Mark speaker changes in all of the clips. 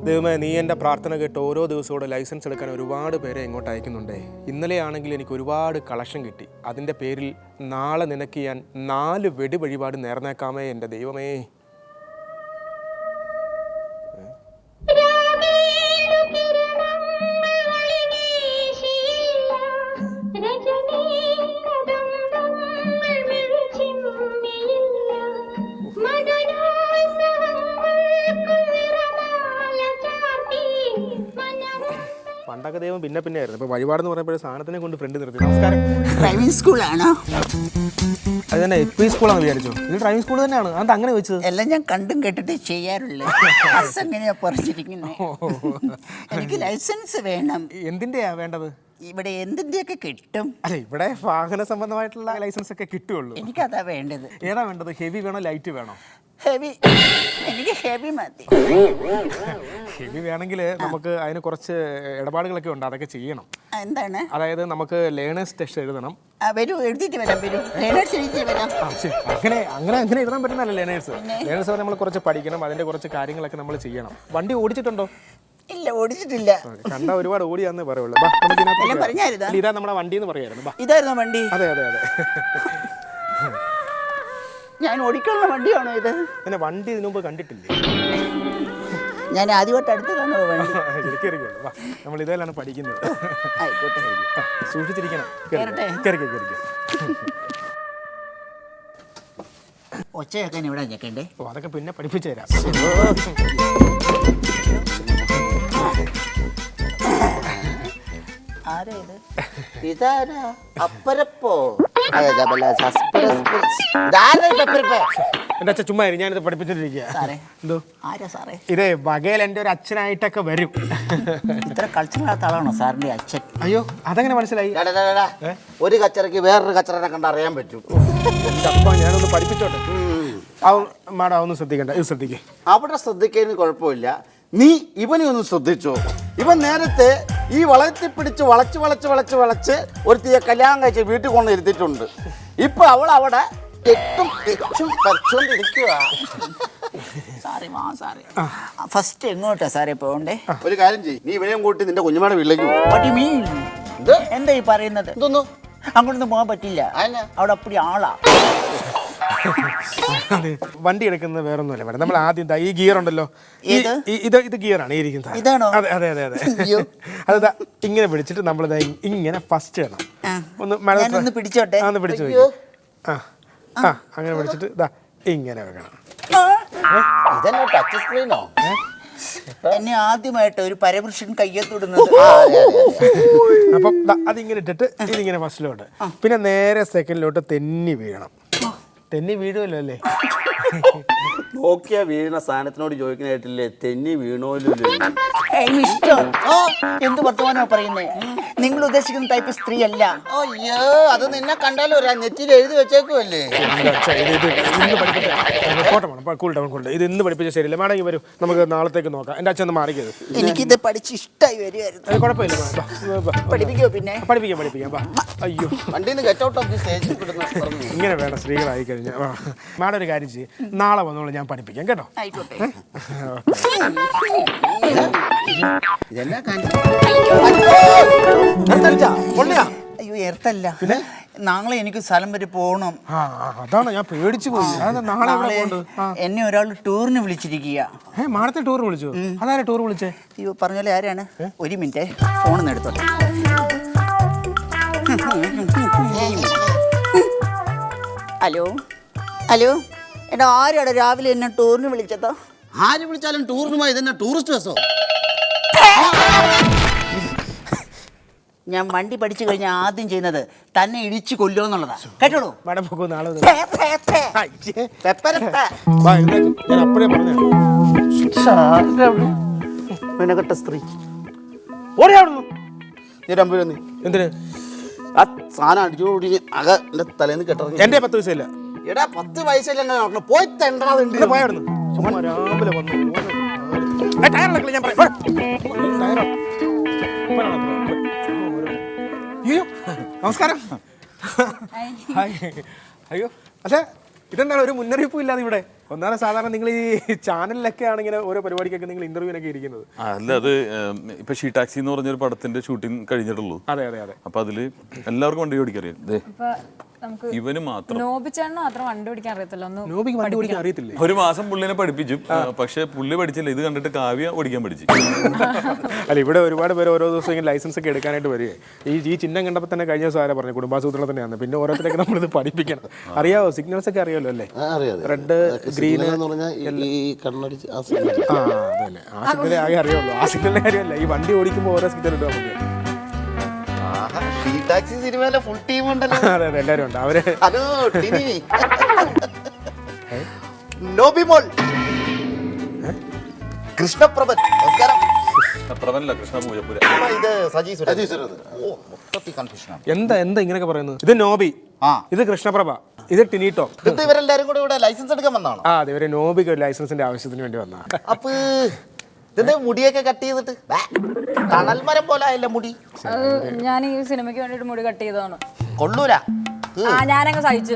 Speaker 1: ദൈവമേ, നീ എൻ്റെ പ്രാർത്ഥന കേട്ട് ഓരോ ദിവസവും ലൈസൻസ് എടുക്കാൻ ഒരുപാട് പേരെ ഇങ്ങോട്ട് അയക്കുന്നുണ്ടേ. ഇന്നലെയാണെങ്കിൽ എനിക്ക് ഒരുപാട് കളക്ഷൻ കിട്ടി. അതിൻ്റെ പേരിൽ നാളെ നിനക്ക് ഞാൻ 4 വെടി വഴിപാട് നേർന്നേക്കാമേ എൻ്റെ ദൈവമേ. പണ്ടൊക്കെ ദൈവം പിന്നെ ആയിരുന്നു. ഇപ്പോൾ വഴിപാടെന്ന് പറയുമ്പോൾ സാധനത്തിനെ കൊണ്ട് ഫ്രണ്ട് നിർത്തി. നമസ്കാരം.
Speaker 2: ഡ്രൈവിംഗ് സ്കൂളാണോ?
Speaker 1: അത് തന്നെ എപ്പി സ്കൂളാണെന്ന് വിചാരിച്ചോ? ഇത് ഡ്രൈവിംഗ് സ്കൂൾ തന്നെയാണ്. അത് അങ്ങനെ വെച്ചത്
Speaker 2: എല്ലാം ഞാൻ കണ്ടും കേട്ടിട്ട് ചെയ്യാറുള്ളൂ. ബസ് എങ്ങനെയാ പറഞ്ഞിരിക്കുന്നത്? എനിക്ക് ലൈസൻസ് വേണം.
Speaker 1: എന്തിൻ്റെയാ വേണ്ടത്?
Speaker 2: ഇവിടെ എന്തിൻ്റെയൊക്കെ കിട്ടും?
Speaker 1: അല്ല, ഇവിടെ വാഹന സംബന്ധമായിട്ടുള്ള ലൈസൻസ് ഒക്കെ കിട്ടുള്ളൂ.
Speaker 2: എനിക്കതാ വേണ്ടത്.
Speaker 1: ഏതാ വേണ്ടത്? ഹെവി വേണോ ലൈറ്റ് വേണോ?
Speaker 2: ഹെവി. എനിക്ക് ഹെവി മതി.
Speaker 1: ഹെവി വേണമെങ്കിൽ നമുക്ക് അതിന് കുറച്ച് ഇടപാടുകളൊക്കെ ഉണ്ട്, അതൊക്കെ ചെയ്യണം.
Speaker 2: എന്താണ്?
Speaker 1: അതായത് നമുക്ക് ലേണേഴ്സ് ടെസ്റ്റ് എഴുതണം.
Speaker 2: വരൂ, എഴുതിയിട്ട് വരാം. വരൂ, ലേണേഴ്സ് എഴുതിയിട്ട് വരാം.
Speaker 1: അങ്ങനെ എഴുതാൻ പറ്റുന്നതല്ല ലേണേഴ്സ് നമ്മൾ കുറച്ച് പഠിക്കണം. അതിൻ്റെ കുറച്ച് കാര്യങ്ങളൊക്കെ നമ്മൾ ചെയ്യണം. വണ്ടി ഓടിച്ചിട്ടുണ്ടോ?
Speaker 2: ഇല്ല, ഓടിച്ചിട്ടില്ല.
Speaker 1: കണ്ട ഒരുപാട് ഓടിയാന്നേ പറയുള്ളൂ. ഇതാ നമ്മുടെ വണ്ടി എന്ന് പറയായിരുന്നു.
Speaker 2: ഇതായിരുന്നു വണ്ടി?
Speaker 1: അതെ.
Speaker 2: ഞാൻ ഓടിക്കാനുള്ള വണ്ടിയാണോ ഇത്?
Speaker 1: പിന്നെ വണ്ടി ഇതിനു മുമ്പ് കണ്ടിട്ടില്ലേ?
Speaker 2: ഞാൻ ആദ്യമായിട്ട് അടുത്തതാണോ വണ്ടി?
Speaker 1: നമ്മൾ ഇതിലാണ് പഠിക്കുന്നത്.
Speaker 2: ആയിക്കോട്ടെ,
Speaker 1: സൂക്ഷിച്ചിരിക്കണം.
Speaker 2: ഒച്ചയൊക്കെ ഇവിടെ ഞെക്കണ്ടേ?
Speaker 1: ഓ, അതൊക്കെ പിന്നെ പഠിപ്പിച്ചു തരാം.
Speaker 2: ആരാ ഇത്? ഇതാരാ? അപ്പരപ്പോ?
Speaker 1: എന്റെ അച്ഛൻ ചുമ്മാ ഞാനിത് പഠിപ്പിച്ചോണ്ടിരിക്കുക. ഇതേ വകയിൽ എൻ്റെ ഒരു അച്ഛനായിട്ടൊക്കെ വരും.
Speaker 2: ഇത്ര കൾച്ചറിനകത്ത ആളാണോ സാറിന്റെ അച്ഛൻ?
Speaker 1: അയ്യോ, അതങ്ങനെ മനസ്സിലായി.
Speaker 3: ഒരു കച്ചറയ്ക്ക് വേറൊരു കച്ചറനെ കണ്ട് അറിയാൻ പറ്റും.
Speaker 1: ഞാനൊന്ന് പഠിപ്പിച്ചോട്ടെ. മാഡം അതൊന്നും ശ്രദ്ധിക്കണ്ട, ഇത് ശ്രദ്ധിക്കേ.
Speaker 3: അവിടെ ശ്രദ്ധിക്കുന്നതിന് കുഴപ്പമില്ല. നീ ഇവനെ ഒന്ന് ശ്രദ്ധിച്ചോ. ഇവൻ നേരത്തെ ഈ വളയത്തിൽ പിടിച്ച് വളച്ച് ഒരുത്തിയെ കല്യാണം കഴിച്ച് വീട്ടിൽ കൊണ്ട് ഇരുത്തിയിട്ടുണ്ട്. ഇപ്പൊ അവൾ അവിടെ
Speaker 2: ഫസ്റ്റ് എങ്ങോട്ടാ സാറേ പോകണ്ടേ?
Speaker 3: ഒരു കാര്യം ചെയ്യ്, നീ ഇവനെയും കൂട്ടി നിന്റെ കുഞ്ഞുമാടെ വീട്ടിലേക്ക്
Speaker 2: എന്താ ഈ പറയുന്നത്?
Speaker 3: എന്തോന്നു?
Speaker 2: അങ്ങോട്ടൊന്നും പോകാൻ പറ്റില്ല. അവിടെ അപ്പടി ആളാ.
Speaker 1: വണ്ടി എടുക്കുന്നത് വേറൊന്നുമല്ല മേഡം. നമ്മൾ ആദ്യം ഈ ഗിയർ ഉണ്ടല്ലോ, ഇത് ഗിയറാണ് ഇരിക്കുന്നത്.
Speaker 2: ഇതാണോ?
Speaker 1: അതെ. അത് ഇങ്ങനെ പിടിച്ചിട്ട് നമ്മൾ ഇങ്ങനെ ഫസ്റ്റ് ഇടണം.
Speaker 2: ഒന്ന് പിടിച്ചോട്ടെ.
Speaker 1: പിടിച്ചു. അങ്ങനെ പിടിച്ചിട്ട് ഇങ്ങനെ വെക്കണം.
Speaker 3: ടച്ച് സ്ക്രീനോ?
Speaker 2: എന്നെ ആദ്യമായിട്ട് ഒരു പരപുരുഷൻ കയ്യെത്തിടുന്നത്.
Speaker 1: അപ്പം അതിങ്ങനെ ഇട്ടിട്ട് ഇതിങ്ങനെ ഫസ്റ്റിലോട്ട്, പിന്നെ നേരെ സെക്കൻഡിലോട്ട് തെന്നി വീഴണം. തെന്നി വീഴുമല്ലോ അല്ലേ?
Speaker 3: നോക്കിയാ വീഴുന്ന സാധനത്തിനോട് ചോദിക്കുന്ന കേട്ടില്ലേ തെന്നി വീണോല്ലോ?
Speaker 2: ഇഷ്ടം. എന്ത് വർത്തമാനോ പറയുന്നേ? നിങ്ങൾ ഉദ്ദേശിക്കുന്ന ടൈപ്പ് സ്ത്രീ അല്ല.
Speaker 3: അയ്യോ, അത് നിന്നെ കണ്ടാലോ നെറ്റിയിൽ എഴുതി വെച്ചേക്കുമല്ലേ?
Speaker 1: ഇത് ഇന്ന് പഠിപ്പിച്ച ശരിയല്ല മാഡം. വരും, നമുക്ക് നാളത്തേക്ക് നോക്കാം. എൻ്റെ അച്ഛൻ മാറിക്കത്.
Speaker 2: എനിക്കിത് പഠിച്ച് ഇഷ്ടമായി വരുമായിരുന്നു.
Speaker 1: കുഴപ്പമില്ല,
Speaker 2: പഠിപ്പിക്കോ? പിന്നെ
Speaker 1: പഠിപ്പിക്കാം. അയ്യോ,
Speaker 3: വണ്ടിന്ന് get out of the stage.
Speaker 1: ഇങ്ങനെ വേണം സ്ത്രീകളായി കഴിഞ്ഞാൽ. മാഡം ഒരു കാര്യം ചെയ്യും, നാളെ വന്നോളൂ, ഞാൻ പഠിപ്പിക്കാം കേട്ടോ.
Speaker 2: ആയിക്കോട്ടെ. അയ്യോ, എർത്തല്ല. പിന്നെ നാളെ എനിക്ക് സ്ഥലം വരെ പോകണം.
Speaker 1: അതാണ് ഞാൻ പേടിച്ചു പോയി.
Speaker 2: എന്നെ ഒരാൾ ടൂറിന് വിളിച്ചിരിക്കുക.
Speaker 1: മാഡത്തെ ടൂർ വിളിച്ചു? അതാരാ ടൂർ വിളിച്ചേ?
Speaker 2: അയ്യോ, പറഞ്ഞോലെ ആരാണ്? ഒരു മിനിറ്റ്, ഫോൺ എടുത്തോട്ടെ. ഹലോ എടാ, ആരാടാ രാവിലെ എന്നെ ടൂറിന് വിളിച്ചതോ?
Speaker 3: ആര് വിളിച്ചാലും ടൂറിനുമായി ഇതെന്നെ ടൂറിസ്റ്റ് ബസ്സോ?
Speaker 2: ഞാൻ വണ്ടി പഠിച്ചു കഴിഞ്ഞാൽ ആദ്യം ചെയ്യുന്നത് തന്നെ ഇടിച്ചു കൊല്ലുക എന്നുള്ളതാ. കേട്ടോളൂ.
Speaker 3: സ്ത്രീ
Speaker 1: എന്തിന്
Speaker 3: ആ സാധനം അടിച്ചു അക എന്റെ തലേന്ന് കെട്ടിറങ്ങി.
Speaker 1: എന്റെ 10 വയസ്സില്ല.
Speaker 3: എടാ 10 വയസ്സില്ല, പോയി തെണ്ടാതുണ്ട്.
Speaker 1: രാവിലെ വന്നു. നമസ്കാരം. അയ്യോ, അല്ല ഇതെന്താണ് ഒരു മുന്നറിയിപ്പും ഇല്ലാതെ ഇവിടെ? ഒന്നാമത് സാധാരണ നിങ്ങൾ ഈ ചാനലിലൊക്കെയാണ് ഇങ്ങനെ ഓരോ പരിപാടിക്കൊക്കെ നിങ്ങൾ ഇന്റർവ്യൂവിനൊക്കെ ഇരിക്കുന്നത്.
Speaker 4: അല്ല, അത് ഇപ്പൊ ഷീ ടാക്സി എന്ന് പറഞ്ഞൊരു പടത്തിന്റെ ഷൂട്ടിംഗ് കഴിഞ്ഞിട്ടുള്ളൂ.
Speaker 1: അതെ അതെ അതെ.
Speaker 4: അപ്പൊ അതില് എല്ലാവർക്കും വണ്ടി ഓടിക്കറിയാം. ഇവന് മാത്രം
Speaker 5: നോബിച്ചേട്ടന് മാത്രം വണ്ടി ഓടിക്കാൻ അറിയത്തില്ല.
Speaker 1: നോബിക്ക് വണ്ടി ഓടിക്കാൻ അറിയത്തില്ലേ?
Speaker 4: ഒരു മാസം പുള്ളിനെ പഠിപ്പിച്ചു. പക്ഷെ പുള്ളി പഠിച്ചില്ല. ഇത് കണ്ടിട്ട് കാവ്യ ഓടിക്കാൻ പഠിച്ചു.
Speaker 1: അല്ല, ഇവിടെ ഒരുപാട് പേര് ഓരോ ദിവസം ഇങ്ങനെ ലൈസൻസ് ഒക്കെ എടുക്കാനായിട്ട് വരികയെ. ഈ ചിഹ്നം കണ്ടപ്പോൾ തന്നെ കഴിഞ്ഞ ദിവസം ആരാ പറഞ്ഞു, കുടുംബാസൂത്രം തന്നെയാണ്. പിന്നെ ഓരോരുത്തരൊക്കെ നമ്മളിത് പഠിപ്പിക്കണം. അറിയാവോ, സിഗ്നൽസ് ഒക്കെ അറിയാമല്ലോ അല്ലേ? റെഡ് ഗ്രീൻ
Speaker 6: ഈ
Speaker 1: ആ അതല്ലേ, ആ സിഗ്നലേ ആകെ അറിയാമല്ലോ. ആ സിഗ്നലിന്റെ കാര്യമല്ല, ഈ വണ്ടി ഓടിക്കുമ്പോൾ ഓരോ സിഗ്നൽ ഇടുക നമുക്ക്.
Speaker 3: ടാക്സി സിനിമയിലെ ഫുൾ ടീം ഉണ്ടല്ലോ.
Speaker 1: അതെ അതെ, എല്ലാവരും ഉണ്ട്. അവര്
Speaker 3: ഹലോ ടിനി, നോബിമോൾ, കൃഷ്ണപ്രഭൻ, നമസ്കാരം.
Speaker 4: പ്രവനല്ല, കൃഷ്ണ പൂജപ്പുര.
Speaker 3: ഇത് സജി സുരേന്ദ്രൻ. ഓ, മൊത്തത്തിൽ കൺഫ്യൂഷനാണ്.
Speaker 1: എന്താ ഇങ്ങനെയൊക്കെ പറയുന്നത്? ഇത് നോബി, ഇത് കൃഷ്ണപ്രഭ, ഇത് ടിനിട്ടോ.
Speaker 3: ഇത് ഇവരെല്ലാരും കൂടെ ഇവിടെ ലൈസൻസ് എടുക്കാൻ വന്നാണോ?
Speaker 1: ആ അതെ, ഇവര് നോബിക്ക് ഒരു ലൈസൻസിന്റെ ആവശ്യത്തിന് വേണ്ടി വന്നാ.
Speaker 3: അപ്പൊ ഇതിന്റെ മുടിയൊക്കെ കട്ട് ചെയ്തിട്ട് തണൽ മരം പോലെ ആയില്ല മുടി.
Speaker 5: ഞാൻ ഈ സിനിമയ്ക്ക് വേണ്ടിട്ട് മുടി കട്ട് ചെയ്തതാണ്.
Speaker 3: കൊള്ളൂല.
Speaker 5: ഞാനങ്ങ് സഹിച്ചു.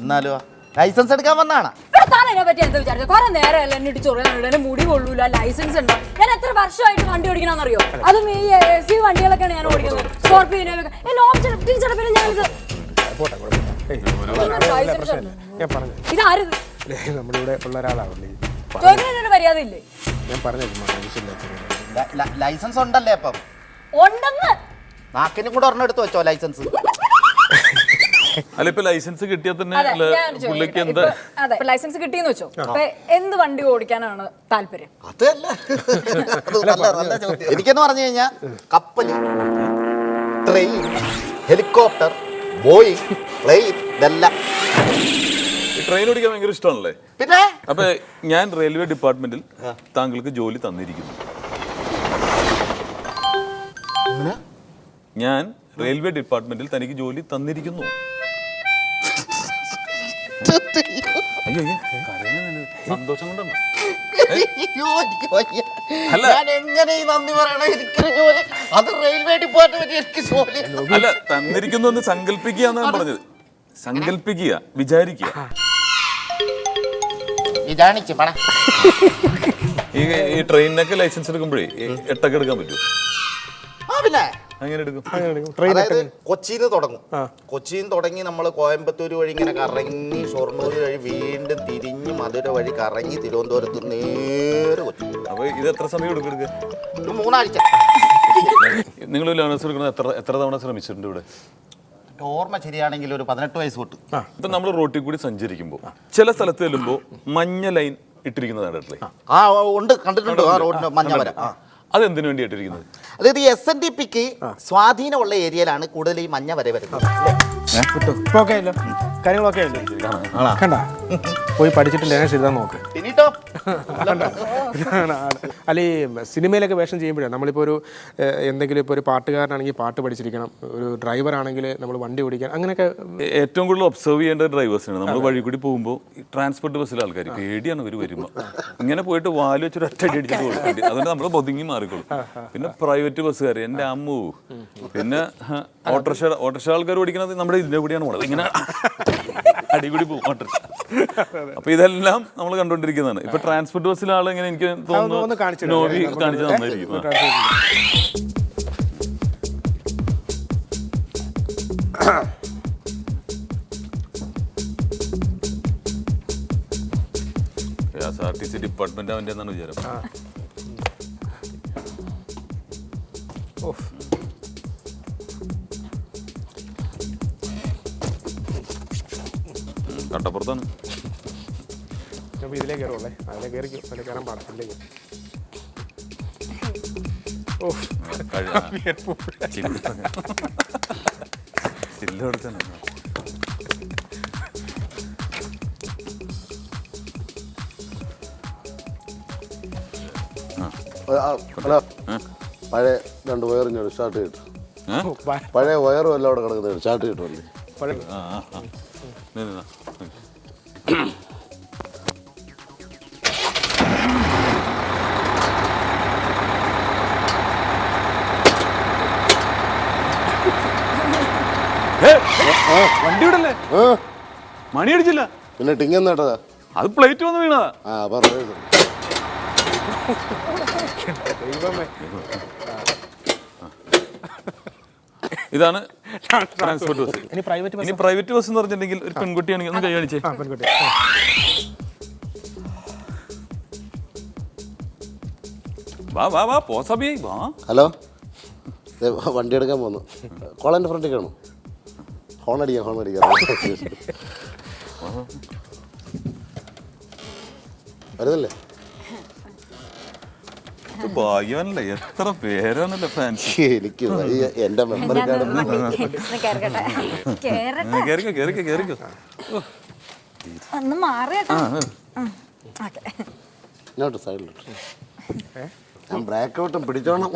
Speaker 3: എന്നാലോ ലൈസൻസ് എടുക്കാൻ വന്നാണ്.
Speaker 5: താനെ പറ്റി എന്താ വിചാരിച്ചത്? കുറെ നേരമല്ല എന്നെ ഇട്ട് ചൊറിയാനുണ്ട്. എന്നെ മുടി കൊള്ളൂല, ലൈസൻസ് ഉണ്ടോ? ഞാൻ എത്ര വർഷമായിട്ട് വണ്ടി ഓടിക്കണമെന്നറിയോ? അതും ഈ SUV വണ്ടികളൊക്കെയാണ് ഞാൻ ഓടിക്കുന്നത്. സ്കോർപിയോ ഞാനിത് ഇതാരും
Speaker 1: നമ്മളിവിടെ ഉള്ള ഒരാളാവില്ലേ,
Speaker 5: ചോദിക്കുന്നതിന് മര്യാദ ഇല്ലേ?
Speaker 1: ഞാൻ പറഞ്ഞു.
Speaker 3: ലൈസൻസ് ഉണ്ടല്ലേ? അപ്പം
Speaker 5: ഉണ്ടെന്ന്
Speaker 3: നാക്കിനും കൂടെ ഒരെണ്ണം എടുത്ത് വെച്ചോ ലൈസൻസ്.
Speaker 4: അല്ല, ഇപ്പൊ ലൈസൻസ് കിട്ടിയാൽ തന്നെ പുള്ളിക്ക് എന്താ?
Speaker 5: അതെ, ലൈസൻസ് കിട്ടിയെന്ന് വെച്ചോ. അപ്പൊ എന്ത് വണ്ടി ഓടിക്കാനാണ് താല്പര്യം?
Speaker 3: അതല്ല, എനിക്കെന്ന് പറഞ്ഞു കഴിഞ്ഞാ കപ്പല്, ട്രെയിൻ, ഹെലികോപ്റ്റർ, ബോയിങ്, പ്ലെയിൻ, ഇതെല്ലാം.
Speaker 4: ട്രെയിൻ ഓടിക്കാൻ ഭയങ്കര ഇഷ്ടമാണല്ലേ?
Speaker 3: പിന്നെ
Speaker 4: അപ്പൊ ഞാൻ റെയിൽവേ ഡിപ്പാർട്ട്മെന്റിൽ താങ്കൾക്ക് ജോലി തന്നിരിക്കുന്നു. ഞാൻ റെയിൽവേ ഡിപ്പാർട്ട്മെന്റിൽ തനിക്ക് ജോലി തന്നിരിക്കുന്നു. അയ്യോ, സന്തോഷം കൊണ്ടാണ്. അല്ല,
Speaker 3: ഞാൻ എങ്ങനെ ഈ നന്ദി പറയണ? എനിക്കൊരു ജോലി, അത് റെയിൽവേ ഡിപ്പാർട്ട്മെന്റ് എനിക്ക് ജോലി.
Speaker 4: അല്ല, തന്നിരിക്കുന്നു എന്ന് സങ്കല്പിക്കുക എന്നാണ് പറഞ്ഞത്. സങ്കല്പിക്കുക, വിചാരിക്കുക. ഈ ട്രെയിനിനൊക്കെ ലൈസൻസ് എടുക്കുമ്പോഴേ 8 എടുക്കാൻ പറ്റുമോ?
Speaker 3: പിന്നെ
Speaker 4: അങ്ങനെ എടുക്കും.
Speaker 3: അതായത് കൊച്ചിയിൽ നിന്ന് തുടങ്ങും. കൊച്ചിയിൽ നിന്ന് തുടങ്ങി നമ്മൾ കോയമ്പത്തൂർ വഴി ഇങ്ങനെ കറങ്ങി ഷൊർണൂർ വഴി വീണ്ടും തിരിഞ്ഞ് മധുര വഴി കറങ്ങി തിരുവനന്തപുരത്ത് നേരെ കൊച്ചി.
Speaker 4: അപ്പൊ ഇത് എത്ര സമയം എടുക്കും?
Speaker 3: ഒരു 3 ആഴ്ച.
Speaker 4: നിങ്ങൾ ലേണേഴ്സ് എടുക്കുന്നത് എത്ര തവണ ശ്രമിച്ചിട്ടുണ്ട് ഇവിടെ?
Speaker 3: ഓർമ്മ ശരിയാണെങ്കിൽ ഒരു 18 വയസ്സ് തൊട്ട്.
Speaker 4: ഇപ്പൊ നമ്മൾ റോട്ടിൽ കൂടി സഞ്ചരിക്കുമ്പോൾ ചില സ്ഥലത്ത് ചെല്ലുമ്പോൾ മഞ്ഞ ലൈൻ ഇട്ടിരിക്കുന്നതാണ് കേട്ടില്ലേ?
Speaker 3: ആ ഉണ്ട്, കണ്ടിട്ടുണ്ട്. ആ റോഡിന് മഞ്ഞ വര.
Speaker 4: അതെന്തിനു വേണ്ടി ഇട്ടിരിക്കുന്നത്?
Speaker 3: അതായത് ഈ SNDPക്ക് സ്വാധീനമുള്ള ഏരിയയിലാണ് കൂടുതൽ ഈ മഞ്ഞ വര വരുന്നത്.
Speaker 1: കാര്യങ്ങളൊക്കെ അല്ലേ? കണ്ട പോയി പഠിച്ചിട്ട് ലേണേഴ്സ് എഴുതാൻ നോക്ക്. അല്ല, ഈ സിനിമയിലൊക്കെ വേഷം ചെയ്യുമ്പോഴാണ് നമ്മളിപ്പോൾ എന്തെങ്കിലും ഇപ്പോൾ ഒരു പാട്ടുകാരനാണെങ്കിൽ പാട്ട് പഠിച്ചിരിക്കണം, ഒരു ഡ്രൈവർ ആണെങ്കിൽ നമ്മൾ വണ്ടി ഓടിക്കാൻ, അങ്ങനെയൊക്കെ.
Speaker 4: ഏറ്റവും കൂടുതൽ ഒബ്സർവ് ചെയ്യേണ്ട ഡ്രൈവേഴ്സാണ്. നമ്മൾ വഴി കൂടി പോകുമ്പോൾ ട്രാൻസ്പോർട്ട് ബസ്സിലെ ആൾക്കാർ പേടിയാണ് ഇവർ വരുമ്പോൾ. ഇങ്ങനെ പോയിട്ട് വാല് വെച്ചൊരു ഒറ്റടി അടിച്ചിട്ട് കൊടുക്കേണ്ടി. അതുകൊണ്ട് നമ്മൾ ഒതുങ്ങി മാറിക്കോളും. പിന്നെ പ്രൈവറ്റ് ബസ്സുകാർ, എൻ്റെ അമ്മു, പിന്നെ ഓട്ടോറിക്ഷ ആൾക്കാർ ഓടിക്കുന്നത് നമ്മുടെ ഇതിൻ്റെ കൂടിയാണ് പോണത്. ഇങ്ങനെ അടികൂടി പോകും ഓട്ടോറിക്ഷ. അപ്പൊ ഇതെല്ലാം നമ്മൾ കണ്ടുകൊണ്ടിരിക്കുന്നതാണ്. ഇപ്പൊ ട്രാൻസ്പോർട്ട് ബസ്സിലെ ആൾ ഇങ്ങനെ എനിക്ക് തോന്നുന്നു നോബി കാണിച്ചു തന്നായിരിക്കും. KSRTC ഡിപ്പാർട്ട്മെന്റ് അവൻ്റെ എന്നാണ് വിചാരം. കട്ടപ്പുറത്താണ്.
Speaker 1: ഇതിലേ കയറുള്ളേ, അതിലെ കയറിക്കും, അതിലെ കയറാൻ പാടില്ലേ?
Speaker 6: പഴയ 2 വയറിഞ്ഞോട് സ്റ്റാർട്ട് ചെയ്തിട്ട്, പഴയ വയറും എല്ലാം അവിടെ കിടക്കുന്നത് സ്റ്റാർട്ട് ചെയ്തിട്ടല്ലേ?
Speaker 4: വണ്ടി വിടല്ലേ? മണി അടിച്ചില്ല.
Speaker 6: പിന്നെ ടിങ്ങെന്ന് കേട്ടതാ.
Speaker 4: അത് പ്ലേറ്റ് വന്ന് വീണതാ.
Speaker 6: ആ പറഞ്ഞു.
Speaker 1: ദൈവമേ.
Speaker 4: ഇതാണ് ട്രാൻസ്പോർട്ട് ബസ്.
Speaker 1: ഇനി പ്രൈവറ്റ് ബസ്.
Speaker 4: ഇനി പ്രൈവറ്റ് ബസ് എന്ന് പറഞ്ഞിട്ടുണ്ടെങ്കിൽ ഒരു പെൺകുട്ടിയാണെങ്കിൽ ഒന്ന് കൈ കാണിച്ചേ.
Speaker 1: പെൺകുട്ടി.
Speaker 4: വാ വാ വാ പോ സബി വാ.
Speaker 6: ഹലോ, വണ്ടി എടുക്കാൻ പോന്നു. കോളേൻ്റെ ഫ്രണ്ടിൽ കാണും. ഹോൺ അടിക്കാം. വരുന്നില്ലേ?
Speaker 4: ഭാഗ്യവാനല്ലേ, എത്ര പേരാണല്ലേ ഫാൻസി.
Speaker 6: എനിക്ക് എൻ്റെ മെമ്പർ കാർഡ്
Speaker 4: കേറിക്കോ.
Speaker 5: ഒന്ന് മാറിയേട്ടാ.
Speaker 6: ഇങ്ങോട്ട് സൈഡിലോട്ട്. ഞാൻ ബ്രേക്ക് ഔട്ടും പിടിച്ചോണം.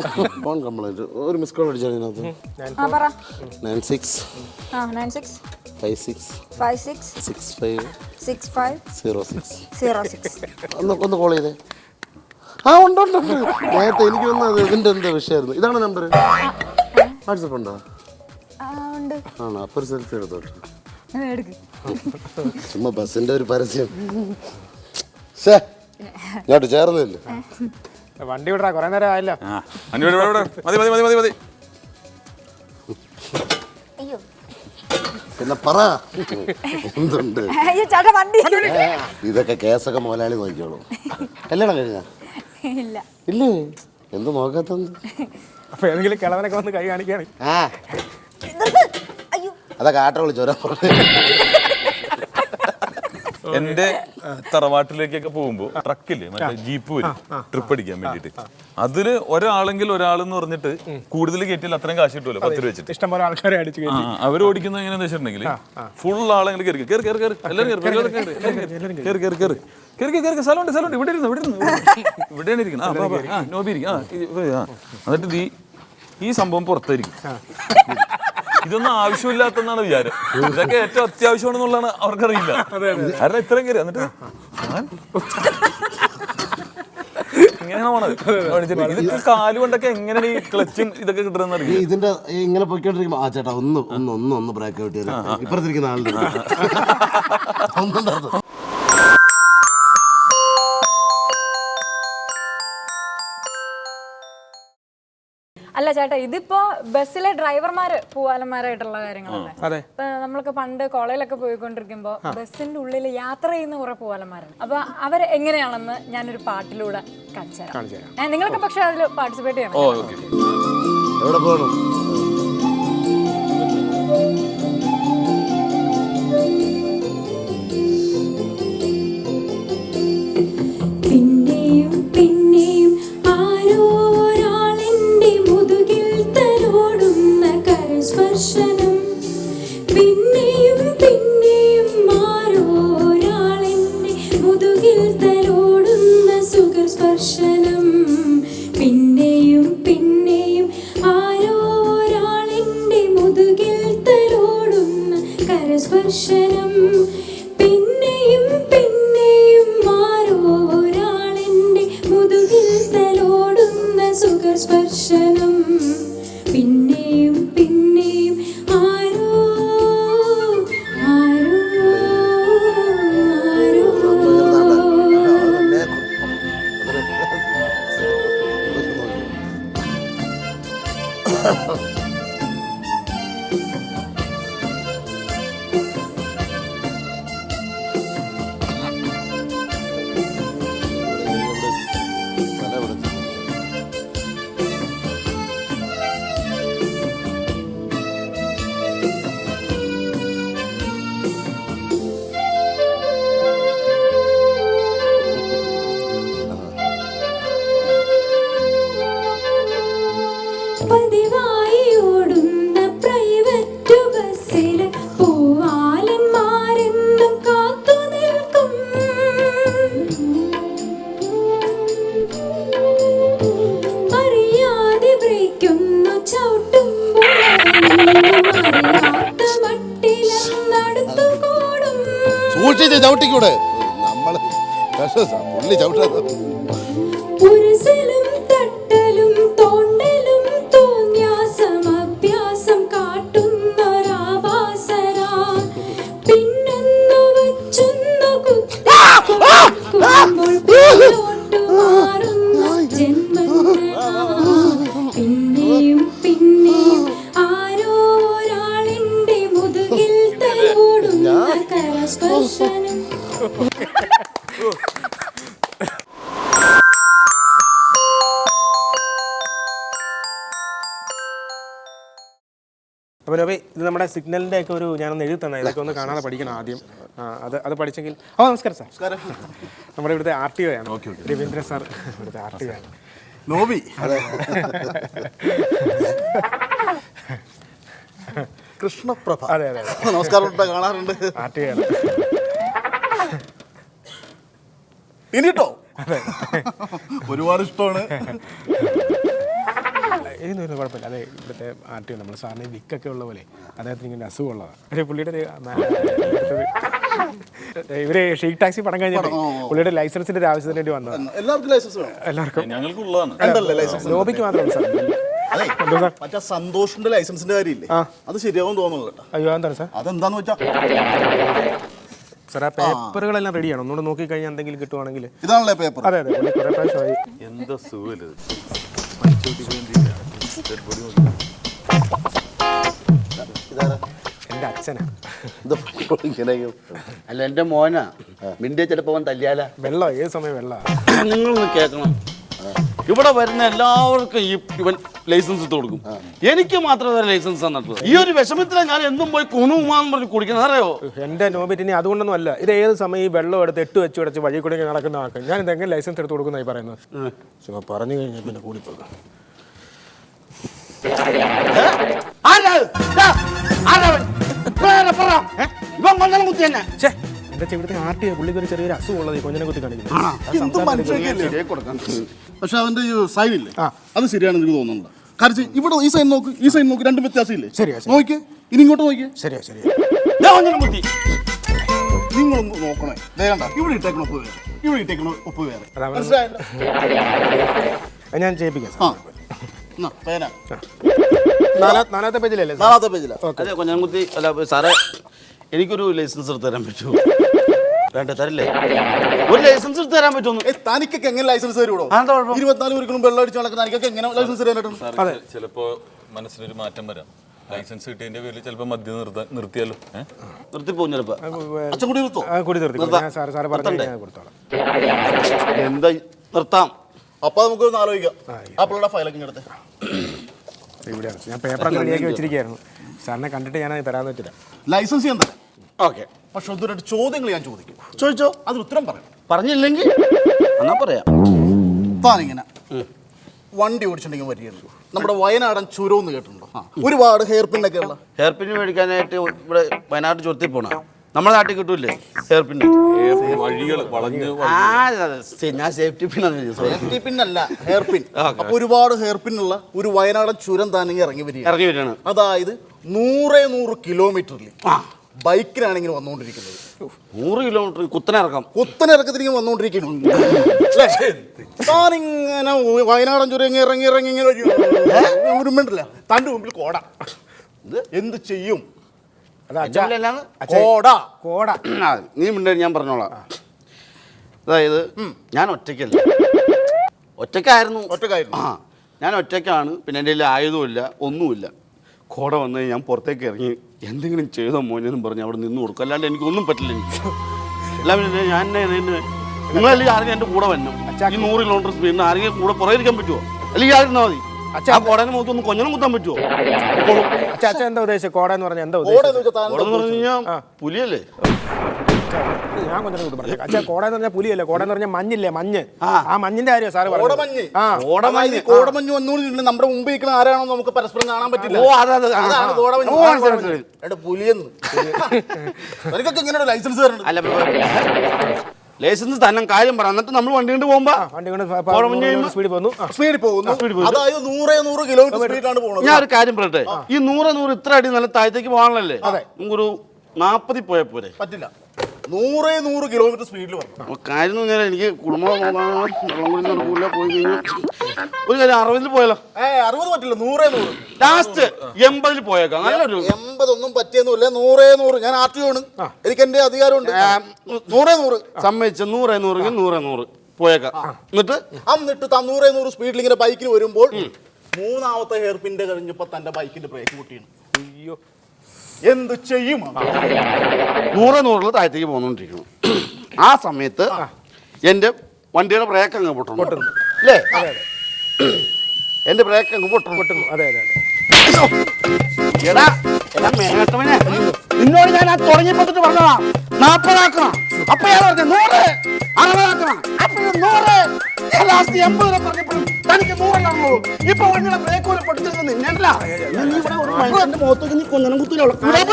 Speaker 6: Phone complaint. ഒരു മിസ് കോൾ അടിച്ചാൽ ഇതിനകത്ത്. 96
Speaker 5: 96
Speaker 6: 56
Speaker 5: 56
Speaker 6: 65
Speaker 5: 65
Speaker 6: 06.
Speaker 5: 06.
Speaker 6: ഒന്ന് കോൾ ചെയ്തേ. ആ ഉണ്ട്. നേരത്തെ എനിക്ക് വന്നത് ഇതിൻ്റെ എന്താ വിഷയമായിരുന്നു. ഇതാണ് നമ്പർ. വാട്സപ്പ് ഉണ്ടോ?
Speaker 5: ഉണ്ട്.
Speaker 6: ആണോ? അപ്പോൾ ഒരു സെൽഫി എടുത്തോട്ടെ.
Speaker 5: എടുക്ക്.
Speaker 6: ചുമ്മാ ബസ്സിൻ്റെ ഒരു പരസ്യം. ശേ, ഇങ്ങോട്ട് ചേർന്നില്ല.
Speaker 1: വണ്ടി വിടാ, കുറെ നേരം ആയല്ലോ.
Speaker 4: മതി.
Speaker 5: അയ്യോ
Speaker 6: പിന്നെ പറ എന്തുണ്ട്.
Speaker 5: അയ്യോ ചേട്ടാ വണ്ടി.
Speaker 6: ഇതൊക്കെ കേസൊക്കെ മുതലാളി നോക്കിയോളൂ. കല്യാണം കഴിഞ്ഞ
Speaker 5: ഇല്ല.
Speaker 6: ഇല്ലേ? എന്ത് നോക്കാത്തത്?
Speaker 1: അപ്പൊ ഏതെങ്കിലും കിളവനൊക്കെ വന്ന് കൈ കാണിക്കുകയാണ്.
Speaker 5: അയ്യോ
Speaker 6: അതൊക്കെ ആട്ട വിളിച്ചോരാ.
Speaker 4: എന്റെ തറവാട്ടിലേക്കൊക്കെ പോകുമ്പോ ട്രക്കില് മറ്റേ ജീപ്പ് വരും ട്രിപ്പ് അടിക്കാൻ വേണ്ടിട്ട്. അതില് ഒരാളെന്ന് പറഞ്ഞിട്ട് കൂടുതൽ കയറ്റില്ല, അത്രയും കാശ് കിട്ടുമല്ലോ 10 രൂപ വെച്ചിട്ട്.
Speaker 1: ഇഷ്ടംപോലെ ആൾക്കാരെ അടിച്ചു കയറ്റി.
Speaker 4: അവർ ഓടിക്കുന്നത് എങ്ങനെയാന്ന് വെച്ചിട്ടുണ്ടെങ്കിൽ ഫുൾ ആളെങ്ങനെ കയറി സ്ഥലമുണ്ട് ഇവിടെയാണ് ഇരിക്കുന്നത്. നോബി ഇരിക്കും. എന്നിട്ട് ഈ സംഭവം പുറത്തായിരിക്കും. ഇതൊന്നും ആവശ്യമില്ലാത്തെന്നാണ് വിചാരം. ഇതൊക്കെ ഏറ്റവും അത്യാവശ്യമാണെന്നുള്ളതാണ് അവർക്കറിയില്ല. കാരണം ഇത്രയും കയറി എന്നിട്ട് ഇങ്ങനെയാണ് പോണത്. ഇതൊക്കെ കാലുകൊണ്ടൊക്കെ എങ്ങനെയാണ് ഈ ക്ലച്ചും ഇതൊക്കെ കിട്ടുന്നത് അറിയില്ല.
Speaker 6: ഇതിന്റെ ഇങ്ങനെ പൊയ്ക്കൊണ്ടിരിക്കുമ്പോ ആ ചേട്ടാ ഒന്ന് ബ്രേക്ക് ഔട്ട് ചെയ്ത് ഇപ്പുറത്തിരിക്കുന്ന ആളുടെ ഒന്നും.
Speaker 5: അല്ല ചേട്ടാ, ഇതിപ്പോ ബസ്സിലെ ഡ്രൈവർമാര് പൂവാലന്മാരായിട്ടുള്ള കാര്യങ്ങളല്ലേ. ഇപ്പൊ നമ്മളൊക്കെ പണ്ട് കോളേജിലൊക്കെ പോയിക്കൊണ്ടിരിക്കുമ്പോ ബസ്സിന്റെ ഉള്ളിൽ യാത്ര ചെയ്യുന്ന കുറെ പൂവാലന്മാരുണ്ട്. അപ്പൊ അവര് എങ്ങനെയാണെന്ന് ഞാനൊരു പാട്ടിലൂടെ കാണിച്ചു തരാം. നിങ്ങൾക്ക് പക്ഷെ അതിൽ പാർട്ടിസിപ്പേറ്റ് ചെയ്യണം.
Speaker 6: എവിടെ പോകണം?
Speaker 7: പിന്നെയും പിന്നെയും ആരോ ഒരാളെന്റെ മുതുകിൽ തലോടുന്ന കരസ്പർശനം. പിന്നെയും പിന്നെയും ആരോ ഒരാളെന്റെ മുതുകിൽ തലോടുന്ന സുഖസ്പർശനം. പിന്നെയും പിന്നെയും ആരോ ഒരാളെന്റെ മുതുകിൽ തലോടുന്ന കരസ്പർശനം. പിന്നെയും പിന്നെയും ആരോ ഒരാളെന്റെ മുതുകിൽ തലോടുന്ന സുഖസ്പർശനം. പിന്നെയും പിന്നെയും ആരോ ആരോ ആരോ. പതിവായി ഓടുന്ന പ്രൈവറ്റ് ബസ്സിൽ പൂവാലന്മാരെന്നും കാത്തു നിൽക്കും. അറിയാതെ ബ്രേക്കൊന്നു ചവിട്ടുമ്പോൾ അറിയാത്ത മട്ടിലെന്നടുത്തു കൂടും.
Speaker 6: സൂക്ഷിച്ച് ചവിട്ടിക്കൂടെ? നമ്മള് പുള്ളി ചവിട്ടാ.
Speaker 7: ഉരസലും തട്ടലും തോണ്ടലും തോന്യാസമഭ്യാസം കാട്ടുന്നൊരാവാസര. പിന്നൊന്നു വച്ചൊന്നു കുത്തി സ്പർശനം
Speaker 1: അപ്പോൾ രവി ഇത് നമ്മുടെ സിഗ്നലിൻ്റെ ഒക്കെ ഒരു ഞാനൊന്ന് എഴുതി തന്നെ ഇതൊക്കെ ഒന്ന് കാണാതെ പഠിക്കണം ആദ്യം. അത് പഠിച്ചെങ്കിൽ. നമസ്കാരം സാർ. നമ്മുടെ ഇവിടുത്തെ RTO ആണ് രവീന്ദ്രൻ സാർ. ഇവിടുത്തെ RTO ആണ്
Speaker 6: നോബി. കൃഷ്ണപ്രഭ.
Speaker 1: അതെ.
Speaker 6: നമസ്കാരം. കാണാറുണ്ട്.
Speaker 1: RTO ആണ്.
Speaker 6: ഇനിട്ടോ ഒരുപാട് ഇഷ്ടമാണ്.
Speaker 1: ഇതൊന്നും കുഴപ്പമില്ല. അതെ ഇവിടുത്തെ RTO നമ്മൾ സാറിന് വിക്കൊക്കെ ഉള്ള പോലെ അദ്ദേഹത്തിന് ഇങ്ങനെ അസുഖമുള്ളതാണ്. പക്ഷേ പുള്ളിയുടെ ഇവര് ഷെയ്ക്ക് ടാക്സി പണം കഴിഞ്ഞിട്ട് പുള്ളിയുടെ ലൈസൻസിന്റെ ഒരു ആവശ്യത്തിന് വേണ്ടി വന്നതാണ്.
Speaker 6: എല്ലാവർക്കും ലൈസൻസ് വേണം.
Speaker 1: എല്ലാവർക്കും
Speaker 4: ഞങ്ങൾക്കുള്ളതാണ്.
Speaker 1: ലോബിക്ക് മാത്രമല്ല സാർ.
Speaker 6: മറ്റേ സന്തോഷിന്റെ ലൈസൻസിന്റെ കാര്യമില്ലേ, അത് ശരിയാവും തോന്നുന്നു കേട്ടോ.
Speaker 1: അയ്യോ എന്താണ് സാർ?
Speaker 6: അതെന്താന്ന് വെച്ചാ
Speaker 1: സാർ ആ പേപ്പറുകളെല്ലാം റെഡിയാണ്. ഒന്നുകൂടെ നോക്കിക്കഴിഞ്ഞാൽ എന്തെങ്കിലും കിട്ടുവാണെങ്കിൽ.
Speaker 6: ഇതാണല്ലേ പേപ്പർ?
Speaker 1: അതെ പുള്ളി കുറേ പ്രാവശ്യമായി.
Speaker 4: എന്താ സുഖം
Speaker 1: എൻ്റെ അച്ഛനാ.
Speaker 3: അല്ല എൻ്റെ മോനാ മിണ്ടിയെ ചിലപ്പോൾ തല്ലിയാല.
Speaker 1: വെള്ളം ഏത് സമയം വെള്ളം.
Speaker 3: നിങ്ങളൊന്ന് കേൾക്കണം, ഇവിടെ വരുന്ന എല്ലാവർക്കും ഇവൻ ലൈസൻസ് ഇട്ട് കൊടുക്കും. എനിക്ക് മാത്രമേ ലൈസൻസ് തന്നിട്ടുള്ളൂ. ഈ ഒരു വിഷമത്തിലാണ് ഞാൻ എന്നും പോയി കുണുമാന്ന് പറഞ്ഞ് കുടിക്കുന്നത്. അറിയോ
Speaker 1: എൻ്റെ നോബിറ്റിനി അതുകൊണ്ടൊന്നും അല്ല. ഇത് ഏത് സമയം ഈ വെള്ളം എടുത്ത് വെച്ച് അടച്ച് വഴി കൂടെ നടക്കുന്ന ആൾക്ക് ഞാൻ ഇതെങ്ങനെ ലൈസൻസ് എടുത്ത് കൊടുക്കുന്നതായി പറയുന്നത്. പറഞ്ഞു കഴിഞ്ഞാൽ പിന്നെ കൂടിപ്പോകും. എന്റെ ഇവിടുത്തെ RTO പുള്ളിക്ക് ഒരു ചെറിയൊരു അസുഖമുള്ളത് കൊഞ്ഞനെ കുത്തി കാണിക്കുന്നു.
Speaker 6: പക്ഷെ അവന്റെ സൈൻ ഇല്ലേ, അത് ശരിയാണെന്ന് എനിക്ക് തോന്നുന്നുണ്ട്. കാരണം ഇവിടെ ഈ സൈൻ നോക്ക്, ഈ സൈൻ നോക്ക്, രണ്ടും വ്യത്യാസമില്ലേ?
Speaker 1: ശരിയാ
Speaker 6: നോക്കിയേ, ഇനി ഇങ്ങോട്ട് നോക്കിയേ.
Speaker 1: ശരിയാ.
Speaker 6: നിങ്ങളൊന്ന് നോക്കണേ. വേണ്ട, ഇവിടെ ഇട്ടേക്കണ ഒപ്പ് വേറെ, ഇവിടെ ഇട്ടേക്കണ ഒപ്പ് വേറെ.
Speaker 1: ഞാൻ ചെയ്യിപ്പിക്കാം. നാലാമത്തെ പേജിലല്ലേ?
Speaker 3: നാലാമത്തെ പേജിലാ. അതെ കൊഞ്ഞാൻകുത്തി. അല്ല സാറേ, എനിക്കൊരു ലൈസൻസ് എടുത്ത് തരാൻ പറ്റുമോ? വേണ്ട, തരില്ലേ? ഒരു ലൈസൻസ് എടുത്ത് തരാൻ പറ്റുമോ?
Speaker 6: തനിക്കൊക്കെ എങ്ങനെ ലൈസൻസ് തരുമോ? 24 ഒരിക്കലും വെള്ളം അടിച്ച് നടക്കുന്ന തനിക്കൊക്കെ എങ്ങനെ ലൈസൻസ് തരാനായിട്ട്?
Speaker 4: അതെ, ചിലപ്പോ മനസ്സിനൊരു മാറ്റം വരാം. ലൈസൻസ് കിട്ടിയതിന്റെ പേരിൽ ചിലപ്പോ മദ്യം നിർത്തിയാലോ?
Speaker 3: നിർത്തിപ്പോകും ചിലപ്പോ.
Speaker 6: അച്ഛൻ കൂടി നിർത്തോ?
Speaker 3: എന്താ നിർത്താം?
Speaker 6: അപ്പൊ നമുക്കൊന്ന് ആലോചിക്കാം. അപ്പോഴുടെ ഫയലൊക്കെ എടുത്തേ.
Speaker 1: ഇവിടെയാണ് ഞാൻ പേപ്പറൊക്കെ റെഡിയാക്കി വെച്ചിരിക്കുകയായിരുന്നു. സാറിനെ കണ്ടിട്ട് ഞാൻ തരാമെന്ന് വെച്ചില്ല.
Speaker 6: ലൈസൻസ് ഞാൻ തരാം.
Speaker 3: ഓക്കെ.
Speaker 6: പക്ഷെ ഒന്ന് രണ്ട് ചോദ്യങ്ങൾ ഞാൻ ചോദിക്കും. ചോദിച്ചോ, അത് ഉത്തരം പറയാം.
Speaker 3: പറഞ്ഞില്ലെങ്കിൽ എന്നാ പറയാം.
Speaker 6: താനിങ്ങനെ വണ്ടി ഓടിച്ചിട്ടുണ്ടെങ്കിൽ വരികയുള്ളൂ. നമ്മുടെ വയനാടൻ ചുരം എന്ന് കേട്ടിട്ടുണ്ടോ? ഒരുപാട് ഹെയർ പിന്നൊക്കെ ഉള്ള.
Speaker 3: ഹെയർ പിന്ന് മേടിക്കാനായിട്ട് ഇവിടെ വയനാട് ചുരത്തിൽ പോണ നമ്മുടെ നാട്ടിൽ കിട്ടൂല്ലേ ഹെയർ പിന്ന്?
Speaker 4: വഴികൾ വളഞ്ഞ്
Speaker 3: ഞാൻ സേഫ്റ്റി പിന്നാണ്.
Speaker 6: സേഫ്റ്റി പിന്നല്ല, ഹെയർ പിൻ. അപ്പൊ ഒരുപാട് ഹെയർ പിന്നുള്ള ഒരു വയനാടൻ ചുരം താനെങ്കിൽ ഇറങ്ങി
Speaker 3: വരികയാണ്.
Speaker 6: അതായത് 100 കിലോമീറ്ററിൽ ബൈക്കിനാണെങ്കിൽ വന്നുകൊണ്ടിരിക്കുന്നത്.
Speaker 3: 100 കിലോമീറ്റർ
Speaker 6: കുത്തനിറക്കത്തിലേക്ക് വന്നുകൊണ്ടിരിക്കുന്നു. താനിങ്ങനെ വയനാടൻ ചുരം ഇറങ്ങി ഉരുമിട്ടില്ല. തൻ്റെ മുമ്പിൽ കോട. എന്ത് ചെയ്യും?
Speaker 3: നീ മിണ്ട, ഞാൻ പറഞ്ഞോളാം. അതായത് ഞാൻ ഒറ്റയ്ക്കായിരുന്നു. ഞാൻ ഒറ്റയ്ക്കാണ്. പിന്നെ എൻ്റെ കയ്യിൽ ആയുധമില്ല, ഒന്നുമില്ല. കോട വന്ന് ഞാൻ പുറത്തേക്ക് ഇറങ്ങി എന്തെങ്കിലും ചെയ്തോ മോനെന്നും പറഞ്ഞ് അവിടെ നിന്ന് കൊടുക്കും. അല്ലാണ്ട് എനിക്കൊന്നും പറ്റില്ല. എല്ലാം ഞാൻ നിങ്ങളല്ലെങ്കിൽ ആരെങ്കിലും എൻ്റെ കൂടെ വരണം. ഈ 100 കിലോമീറ്റർ സ്പീഡിന് ആരെങ്കിലും കൂടെ പുറകിരിക്കാൻ പറ്റുമോ? അല്ലെങ്കിൽ ആയിരുന്നാൽ മതി. ആ കോടേനെ മുഖത്ത് ഒന്ന് കൊഞ്ഞനം കുത്താൻ പറ്റുമോ?
Speaker 1: എന്താ ഉദ്ദേശിച്ചത്? കോട എന്ന് പറഞ്ഞാൽ എന്താ
Speaker 3: ഉദ്ദേശിച്ചത്? പുലിയല്ലേ?
Speaker 1: ഞാൻ കോട എന്ന് പറഞ്ഞാൽ പുലിയല്ലേ? കോട എന്ന് പറഞ്ഞാൽ മഞ്ഞില്ലേ? മഞ്ഞ്. ആ മഞ്ഞിന്റെ കാര്യം സാറ്
Speaker 6: കോടമഞ്ഞ് വന്നുകൊണ്ടിട്ടുണ്ട്. നമ്മുടെ മുമ്പ് നിൽക്കുന്ന ആരാണോ നമുക്ക് പരസ്പരം കാണാൻ പറ്റില്ല. പുലിയെന്ന് എനിക്കൊക്കെ ഇങ്ങനെ ലൈസൻസ് തരണം.
Speaker 3: അല്ല, ലൈസൻസ് തന്നെ കാര്യം പറ. എന്നിട്ട് നമ്മൾ വണ്ടി കൊണ്ട് പോകുമ്പോ
Speaker 6: സ്പീഡിൽ പോകുന്നു. അതായത് 100 കിലോമീറ്റർ സ്പീഡിലാണ് പോകുന്നത്.
Speaker 3: ഞാൻ ഒരു കാര്യം പറയട്ടെ, ഈ 100 ഇത്ര അടി നല്ല താഴത്തേക്ക് പോകാനല്ലേ? നമുക്കൊരു 40 പോയാൽ പോരെ?
Speaker 6: പറ്റില്ല. 100 കിലോമീറ്റർ സ്പീഡിൽ വന്നു.
Speaker 3: കാര്യം എന്ന് പറഞ്ഞാൽ എനിക്ക് കുടുംബം വെള്ളം കൂടി നടക്കൂല. പോയി കഴിഞ്ഞാൽ ഒരു കാര്യം 60 പോയാലോ?
Speaker 6: 60 പറ്റില്ല. 100
Speaker 3: ലാസ്റ്റ് 80 പോയേക്കാം. നല്ലൊരു
Speaker 6: 80 ഒന്നും പറ്റിയൊന്നുമില്ല. 100 ഞാൻ RTO ആണ്. എനിക്ക് എന്റെ അധികാരമുണ്ട്. 100
Speaker 3: സമ്മതിച്ച 100 പോയേക്കാം. എന്നിട്ട്
Speaker 6: 100 സ്പീഡിൽ ഇങ്ങനെ ബൈക്കിൽ വരുമ്പോൾ 3ാമത്തെ ഹെയർ പിന്റെ കഴിഞ്ഞപ്പോ തന്റെ ബൈക്കിന്റെ ബ്രേക്ക് പൊട്ടിയാണ്.
Speaker 1: അയ്യോ,
Speaker 3: എന്ത് ചെയ്യും? 100 താഴത്തേക്ക് പോന്നുകൊണ്ടിരിക്കുന്നു. ആ സമയത്ത് എൻ്റെ വണ്ടിയുടെ ബ്രേക്ക് അങ്ങ് പൊട്ടുന്നു അല്ലേ? എൻ്റെ ബ്രേക്ക് അങ്ങ് പൊട്ടുന്നു.
Speaker 1: അതെ അതെ അതെ.
Speaker 3: എടാ മേട്ടവനെ, നിന്നോട് ഞാൻ ആ തുടങ്ങിയപ്പോ പറഞ്ഞതാ 40 ആക്കണം. അപ്പൊ ഞാൻ പറഞ്ഞു 100, 60 ആക്കണം. അപ്പൊ 100, ലാസ്റ്റ് 80 പറഞ്ഞപ്പോഴും തനിക്ക് 100 ഇപ്പൊ വണ്ടിയുടെ ബ്രേക്ക് പോലെ പൊട്ടിച്ചത് നിന്നല്ല. നീ ഇവിടെ ഒരു മനുഷ്യന്റെ മുഖത്തേക്ക് നീ കൊഞ്ഞനം കുത്തിലുള്ള ബ്രേക്ക്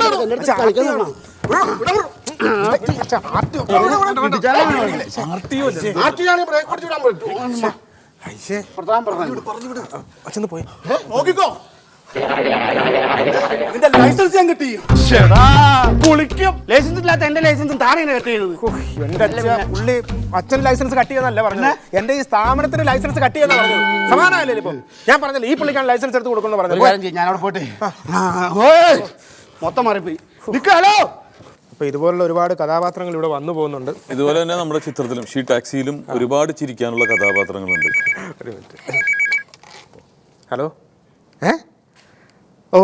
Speaker 3: പൊട്ടിച്ചു വിടാൻ പറ്റും.
Speaker 1: അച്ഛന്ന് പോയി
Speaker 3: നോക്കിക്കോ,
Speaker 1: നിന്റെ ലൈസൻസ് ഞാൻ കിട്ടി.
Speaker 3: പുളിക്കും. ലൈസൻസ് ഇല്ലാത്ത എന്റെ ലൈസൻസും താഴെ കട്ട് ചെയ്തത്.
Speaker 1: എന്റെ പുള്ളി അച്ഛൻ ലൈസൻസ് കട്ട് ചെയ്യുന്നല്ല പറഞ്ഞത്, എന്റെ ഈ സ്ഥാപനത്തിന് ലൈസൻസ് കട്ട് ചെയ്യുന്ന പറഞ്ഞത്. സമാനമല്ലേ ഇപ്പൊ? ഞാൻ പറഞ്ഞില്ല ഈ പുള്ളിക്കാണ് ലൈസൻസ് എടുത്ത് കൊടുക്കുന്നു പറഞ്ഞത്.
Speaker 3: ഞാൻ അവിടെ പോട്ടെ, മൊത്തം മാറിപ്പോയി. ഹലോ.
Speaker 1: അപ്പൊ ഇതുപോലുള്ള ഒരുപാട് കഥാപാത്രങ്ങൾ ഇവിടെ വന്നു പോകുന്നുണ്ട്.
Speaker 4: ഇതുപോലെ തന്നെ നമ്മുടെ ചിത്രത്തിലും ഷീ ടാക്സിയിലും ഒരുപാട് ചിരിക്കാനുള്ള കഥാപാത്രങ്ങളുണ്ട്.
Speaker 1: ഒരു മിനിറ്റ്. ഹലോ, ഓ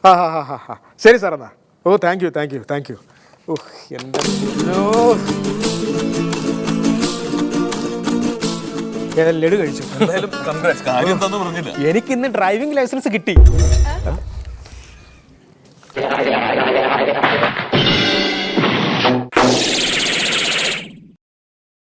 Speaker 1: ആ ഹാ ഹാ ഹാ, ശരി സാർ എന്നാ. ഓ thank you thank you thank you. ഓ എൻ്റെ ഏതായാലും ലഡു കഴിച്ചു.
Speaker 4: കാര്യം എന്താന്ന് പറഞ്ഞില്ല.
Speaker 1: എനിക്ക് ഇന്ന് ഡ്രൈവിംഗ് ലൈസൻസ് കിട്ടി.